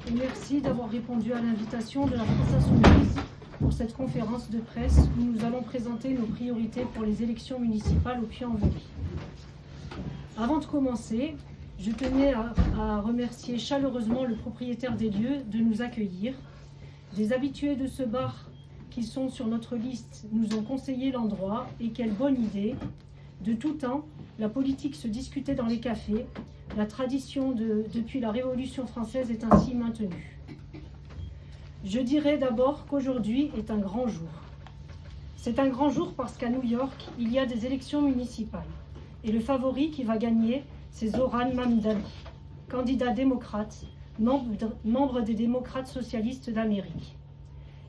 et merci d'avoir répondu à l'invitation de la France Insoumise pour cette conférence de presse où nous allons présenter nos priorités pour les élections municipales au Puy-en-Velay. Avant de commencer, je tenais à remercier chaleureusement le propriétaire des lieux de nous accueillir. Des habitués de ce bar qui sont sur notre liste nous ont conseillé l'endroit, et quelle bonne idée. De tout temps, la politique se discutait dans les cafés. La tradition depuis la Révolution française est ainsi maintenue. Je dirais d'abord qu'aujourd'hui est un grand jour. C'est un grand jour parce qu'à New York, il y a des élections municipales. Et le favori qui va gagner, c'est Zoran Mamdani, candidat démocrate, membre des démocrates socialistes d'Amérique.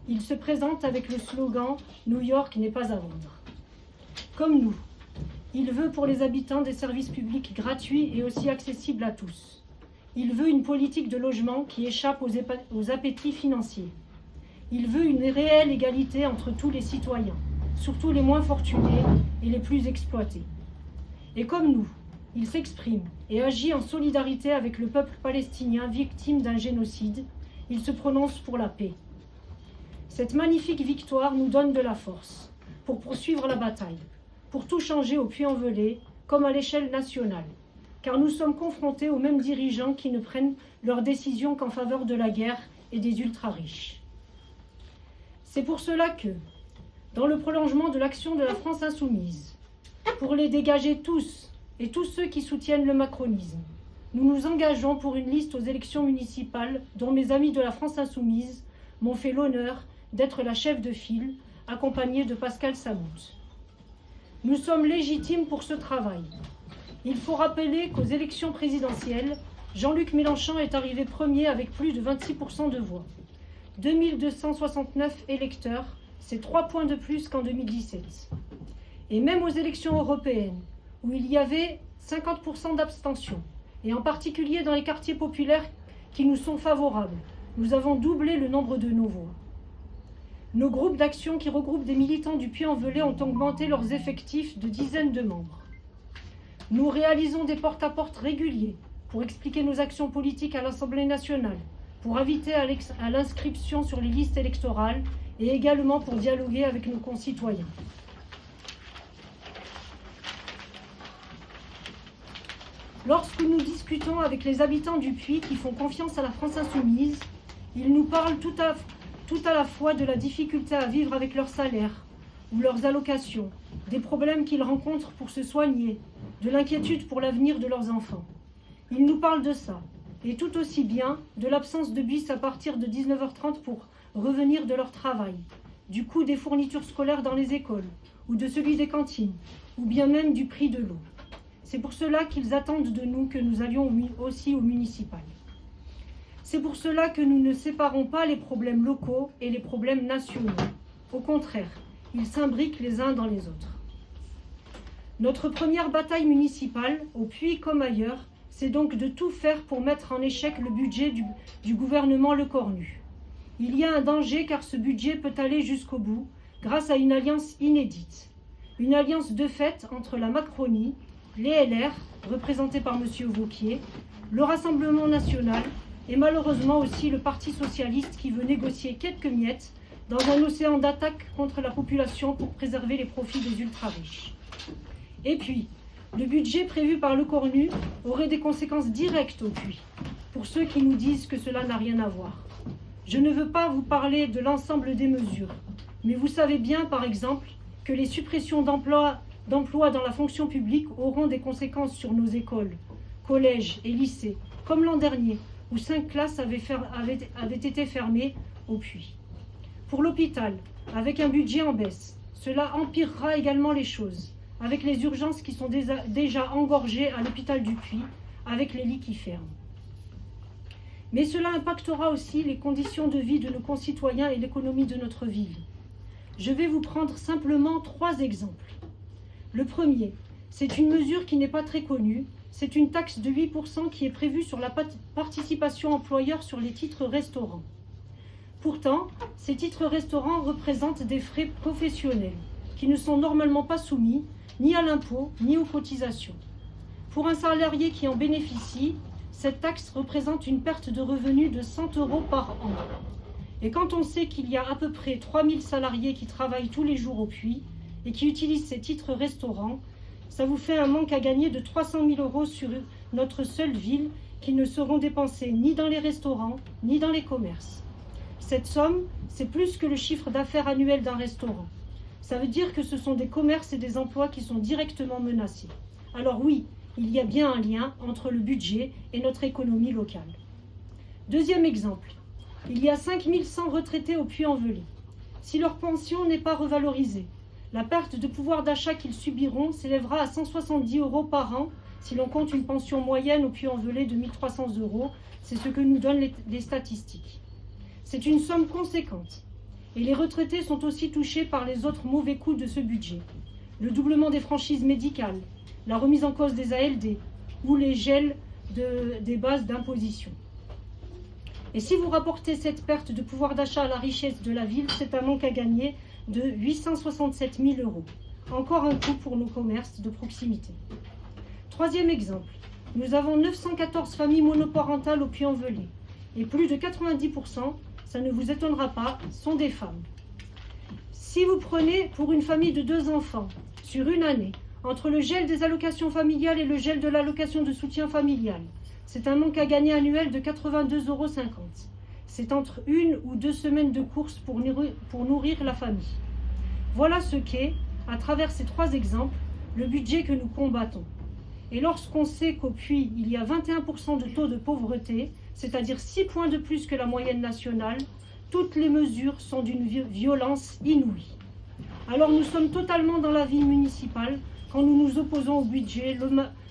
Il se présente avec le slogan « New York n'est pas à vendre ». Comme nous, il veut pour les habitants des services publics gratuits et aussi accessibles à tous. Il veut une politique de logement qui échappe aux appétits financiers. Il veut une réelle égalité entre tous les citoyens, surtout les moins fortunés et les plus exploités. Et comme nous, il s'exprime et agit en solidarité avec le peuple palestinien victime d'un génocide. Il se prononce pour la paix. Cette magnifique victoire nous donne de la force pour poursuivre la bataille, pour tout changer au Puy-en-Velay comme à l'échelle nationale, car nous sommes confrontés aux mêmes dirigeants qui ne prennent leurs décisions qu'en faveur de la guerre et des ultra-riches. C'est pour cela que, dans le prolongement de l'action de la France Insoumise, pour les dégager tous et tous ceux qui soutiennent le macronisme, nous nous engageons pour une liste aux élections municipales dont mes amis de la France Insoumise m'ont fait l'honneur d'être la chef de file, accompagnée de Pascal Samout. Nous sommes légitimes pour ce travail. Il faut rappeler qu'aux élections présidentielles, Jean-Luc Mélenchon est arrivé premier avec plus de 26% de voix. 2269 électeurs, c'est 3 points de plus qu'en 2017. Et même aux élections européennes, où il y avait 50% d'abstention, et en particulier dans les quartiers populaires qui nous sont favorables, nous avons doublé le nombre de nos voix. Nos groupes d'action qui regroupent des militants du Puy-en-Velay ont augmenté leurs effectifs de dizaines de membres. Nous réalisons des porte-à-porte réguliers pour expliquer nos actions politiques à l'Assemblée nationale, pour inviter à l'inscription sur les listes électorales et également pour dialoguer avec nos concitoyens. Lorsque nous discutons avec les habitants du Puy qui font confiance à la France Insoumise, ils nous parlent tout à la fois de la difficulté à vivre avec leur salaire ou leurs allocations, des problèmes qu'ils rencontrent pour se soigner, de l'inquiétude pour l'avenir de leurs enfants. Ils nous parlent de ça, et tout aussi bien de l'absence de bus à partir de 19h30 pour revenir de leur travail, du coût des fournitures scolaires dans les écoles, ou de celui des cantines, ou bien même du prix de l'eau. C'est pour cela qu'ils attendent de nous que nous allions aussi au municipal. C'est pour cela que nous ne séparons pas les problèmes locaux et les problèmes nationaux. Au contraire, ils s'imbriquent les uns dans les autres. Notre première bataille municipale, au Puy comme ailleurs, c'est donc de tout faire pour mettre en échec le budget du gouvernement Lecornu. Il y a un danger car ce budget peut aller jusqu'au bout grâce à une alliance inédite. Une alliance de fait entre la Macronie, les LR, représentés par M. Wauquiez, le Rassemblement national et malheureusement aussi le Parti socialiste qui veut négocier quelques miettes dans un océan d'attaques contre la population pour préserver les profits des ultra-riches. Et puis, le budget prévu par Lecornu aurait des conséquences directes au Puy, pour ceux qui nous disent que cela n'a rien à voir. Je ne veux pas vous parler de l'ensemble des mesures, mais vous savez bien, par exemple, que les suppressions d'emplois dans la fonction publique auront des conséquences sur nos écoles, collèges et lycées, comme l'an dernier, où 5 classes avaient été fermées au Puy. Pour l'hôpital, avec un budget en baisse, cela empirera également les choses, avec les urgences qui sont déjà engorgées à l'hôpital du Puy, avec les lits qui ferment. Mais cela impactera aussi les conditions de vie de nos concitoyens et l'économie de notre ville. Je vais vous prendre simplement 3 exemples. Le premier, c'est une mesure qui n'est pas très connue, c'est une taxe de 8% qui est prévue sur la participation employeur sur les titres restaurants. Pourtant, ces titres restaurants représentent des frais professionnels qui ne sont normalement pas soumis ni à l'impôt ni aux cotisations. Pour un salarié qui en bénéficie, cette taxe représente une perte de revenus de 100 € par an. Et quand on sait qu'il y a à peu près 3000 salariés qui travaillent tous les jours au puits et qui utilisent ces titres restaurants, ça vous fait un manque à gagner de 300 000 € sur notre seule ville qui ne seront dépensés ni dans les restaurants ni dans les commerces. Cette somme, c'est plus que le chiffre d'affaires annuel d'un restaurant. Ça veut dire que ce sont des commerces et des emplois qui sont directement menacés. Alors oui, il y a bien un lien entre le budget et notre économie locale. Deuxième exemple, il y a 5100 retraités au Puy-en-Velay. Si leur pension n'est pas revalorisée, la perte de pouvoir d'achat qu'ils subiront s'élèvera à 170 € par an si l'on compte une pension moyenne au Puy-en-Velay de 1 300 €. C'est ce que nous donnent les statistiques. C'est une somme conséquente. Et les retraités sont aussi touchés par les autres mauvais coups de ce budget. Le doublement des franchises médicales, la remise en cause des ALD ou les gels des bases d'imposition. Et si vous rapportez cette perte de pouvoir d'achat à la richesse de la ville, c'est un manque à gagner de 867 000 €. Encore un coût pour nos commerces de proximité. Troisième exemple, nous avons 914 familles monoparentales au Puy-en-Velay. Et plus de 90%, ça ne vous étonnera pas, sont des femmes. Si vous prenez pour une famille de 2 enfants, sur une année, entre le gel des allocations familiales et le gel de l'allocation de soutien familial, c'est un manque à gagner annuel de 82,50 €. C'est entre 1 ou 2 semaines de courses pour nourrir la famille. Voilà ce qu'est, à travers ces 3 exemples, le budget que nous combattons. Et lorsqu'on sait qu'au Puy, il y a 21% de taux de pauvreté, c'est-à-dire 6 points de plus que la moyenne nationale, toutes les mesures sont d'une violence inouïe. Alors nous sommes totalement dans la vie municipale quand nous nous opposons au budget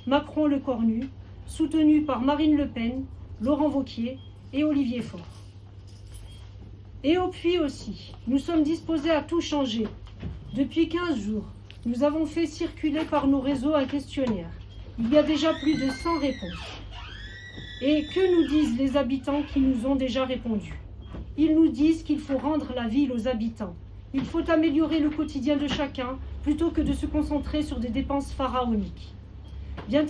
Macron-Le Cornu, soutenu par Marine Le Pen, Laurent Wauquiez et Olivier Faure. Et au Puy aussi, nous sommes disposés à tout changer. Depuis 15 jours, nous avons fait circuler par nos réseaux un questionnaire. Il y a déjà plus de 100 réponses. Et que nous disent les habitants qui nous ont déjà répondu? Ils nous disent qu'il faut rendre la ville aux habitants. Il faut améliorer le quotidien de chacun plutôt que de se concentrer sur des dépenses pharaoniques. Bien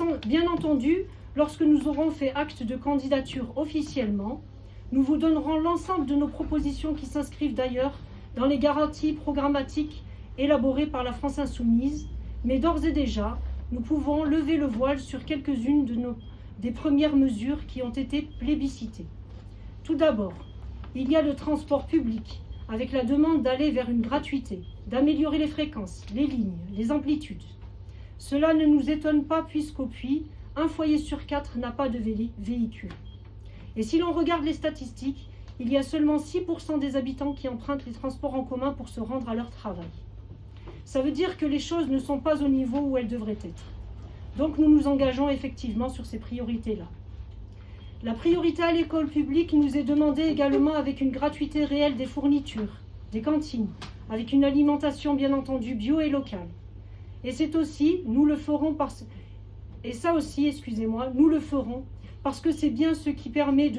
entendu, lorsque nous aurons fait acte de candidature officiellement, nous vous donnerons l'ensemble de nos propositions qui s'inscrivent d'ailleurs dans les garanties programmatiques élaborées par la France Insoumise, mais d'ores et déjà, nous pouvons lever le voile sur quelques-unes des premières mesures qui ont été plébiscitées. Tout d'abord, il y a le transport public, avec la demande d'aller vers une gratuité, d'améliorer les fréquences, les lignes, les amplitudes. Cela ne nous étonne pas puisqu'au Puy, un foyer sur 4 n'a pas de véhicule. Et si l'on regarde les statistiques, il y a seulement 6% des habitants qui empruntent les transports en commun pour se rendre à leur travail. Ça veut dire que les choses ne sont pas au niveau où elles devraient être. Donc nous nous engageons effectivement sur ces priorités-là. La priorité à l'école publique nous est demandée également avec une gratuité réelle des fournitures, des cantines, avec une alimentation bien entendu bio et locale. Et c'est aussi, nous le ferons nous le ferons parce que c'est bien ce qui permet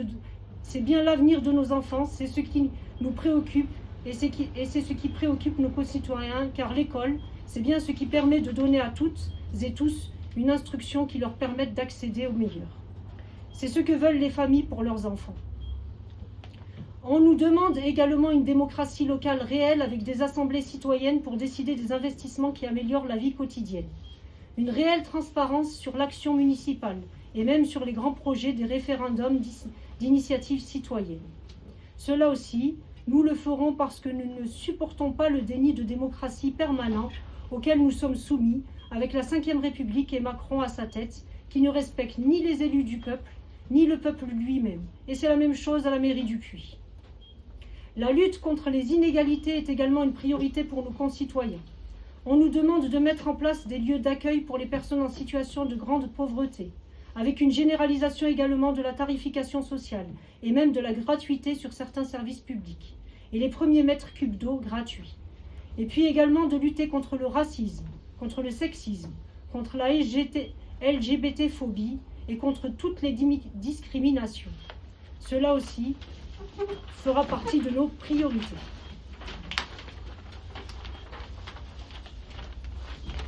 c'est bien l'avenir de nos enfants, c'est ce qui nous préoccupe et c'est ce qui préoccupe nos concitoyens, car l'école, c'est bien ce qui permet de donner à toutes et tous une instruction qui leur permette d'accéder au meilleur. C'est ce que veulent les familles pour leurs enfants. On nous demande également une démocratie locale réelle avec des assemblées citoyennes pour décider des investissements qui améliorent la vie quotidienne. Une réelle transparence sur l'action municipale et même sur les grands projets des référendums d'initiative citoyenne. Cela aussi, nous le ferons parce que nous ne supportons pas le déni de démocratie permanent auquel nous sommes soumis avec la Ve République et Macron à sa tête, qui ne respecte ni les élus du peuple, ni le peuple lui-même. Et c'est la même chose à la mairie du Puy. La lutte contre les inégalités est également une priorité pour nos concitoyens. On nous demande de mettre en place des lieux d'accueil pour les personnes en situation de grande pauvreté, avec une généralisation également de la tarification sociale et même de la gratuité sur certains services publics, et les premiers mètres cubes d'eau gratuits. Et puis également de lutter contre le racisme, contre le sexisme, contre la LGBT-phobie et contre toutes les discriminations. Cela aussi fera partie de nos priorités.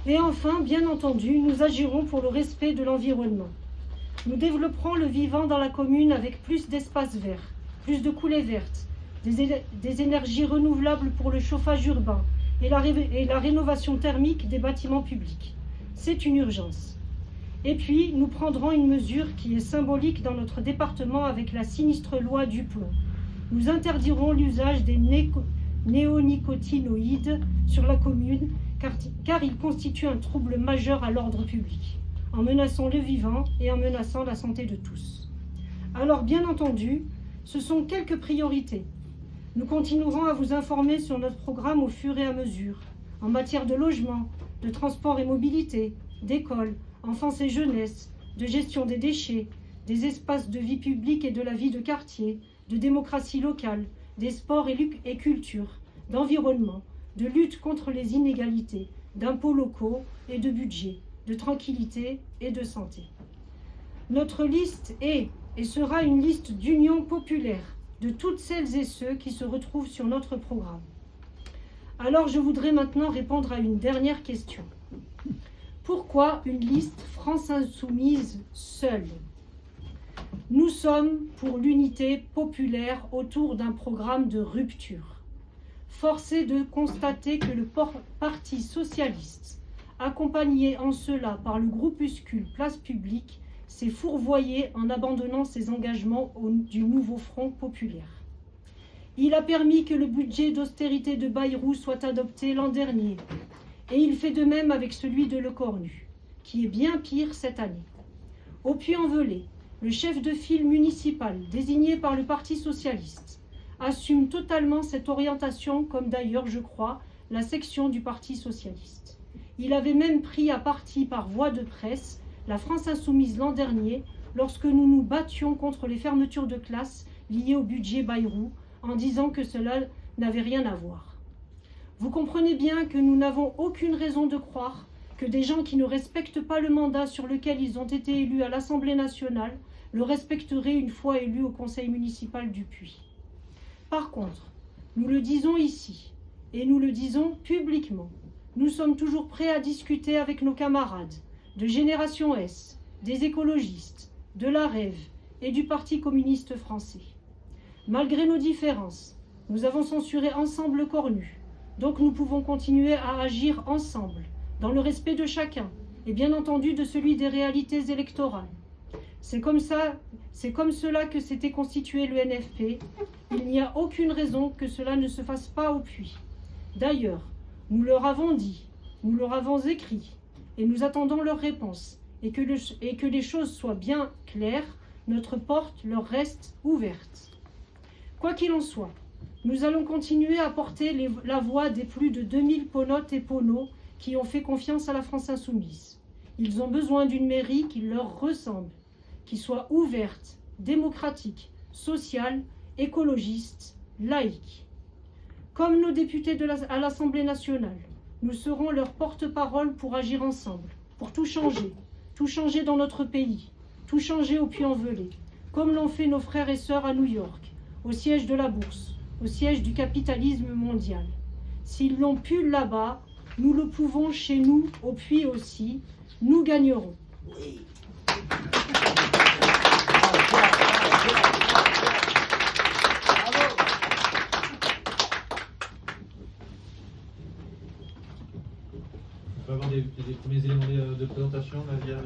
Et enfin, bien entendu, nous agirons pour le respect de l'environnement. Nous développerons le vivant dans la commune avec plus d'espaces verts, plus de coulées vertes, des énergies renouvelables pour le chauffage urbain et la rénovation thermique des bâtiments publics. C'est une urgence. Et puis, nous prendrons une mesure qui est symbolique dans notre département avec la sinistre loi du plomb. Nous interdirons l'usage des néonicotinoïdes sur la commune car ils constituent un trouble majeur à l'ordre public, en menaçant le vivant et en menaçant la santé de tous. Alors, bien entendu, ce sont quelques priorités. Nous continuerons à vous informer sur notre programme au fur et à mesure, en matière de logement, de transport et mobilité, d'école, enfance et jeunesse, de gestion des déchets, des espaces de vie publique et de la vie de quartier, de démocratie locale, des sports et culture, d'environnement, de lutte contre les inégalités, d'impôts locaux et de budget, de tranquillité et de santé. Notre liste est et sera une liste d'union populaire de toutes celles et ceux qui se retrouvent sur notre programme. Alors je voudrais maintenant répondre à une dernière question. Pourquoi une liste France Insoumise seule? Nous sommes pour l'unité populaire autour d'un programme de rupture. Force est de constater que le Parti socialiste, accompagné en cela par le groupuscule Place Publique, s'est fourvoyé en abandonnant ses engagements du nouveau Front populaire. Il a permis que le budget d'austérité de Bayrou soit adopté l'an dernier, et il fait de même avec celui de Le Cornu, qui est bien pire cette année. Au Puy-en-Velay, le chef de file municipal désigné par le Parti socialiste assume totalement cette orientation, comme d'ailleurs, je crois, la section du Parti socialiste. Il avait même pris à partie par voie de presse la France insoumise l'an dernier, lorsque nous nous battions contre les fermetures de classes liées au budget Bayrou, en disant que cela n'avait rien à voir. Vous comprenez bien que nous n'avons aucune raison de croire que des gens qui ne respectent pas le mandat sur lequel ils ont été élus à l'Assemblée nationale le respecteraient une fois élus au conseil municipal du Puy. Par contre, nous le disons ici, et nous le disons publiquement, nous sommes toujours prêts à discuter avec nos camarades de Génération S, des écologistes, de la REV et du Parti communiste français. Malgré nos différences, nous avons censuré ensemble Le Cornu, donc nous pouvons continuer à agir ensemble, dans le respect de chacun, et bien entendu de celui des réalités électorales. C'est comme cela que s'était constitué le NFP. Il n'y a aucune raison que cela ne se fasse pas au Puy. D'ailleurs, nous leur avons dit, nous leur avons écrit, et nous attendons leur réponse, et que les choses soient bien claires, notre porte leur reste ouverte. Quoi qu'il en soit, nous allons continuer à porter la voix des plus de 2000 ponotes et ponos qui ont fait confiance à la France insoumise. Ils ont besoin d'une mairie qui leur ressemble, qui soit ouverte, démocratique, sociale, écologiste, laïque. Comme nos députés à l'Assemblée nationale, nous serons leur porte-parole pour agir ensemble, pour tout changer dans notre pays, tout changer au Puy-en-Velay, comme l'ont fait nos frères et sœurs à New York, au siège de la bourse, au siège du capitalisme mondial. S'ils l'ont pu là-bas, nous le pouvons chez nous, au Puy aussi. Nous gagnerons. Oui. On peut avoir des premiers éléments de présentation, Nadia.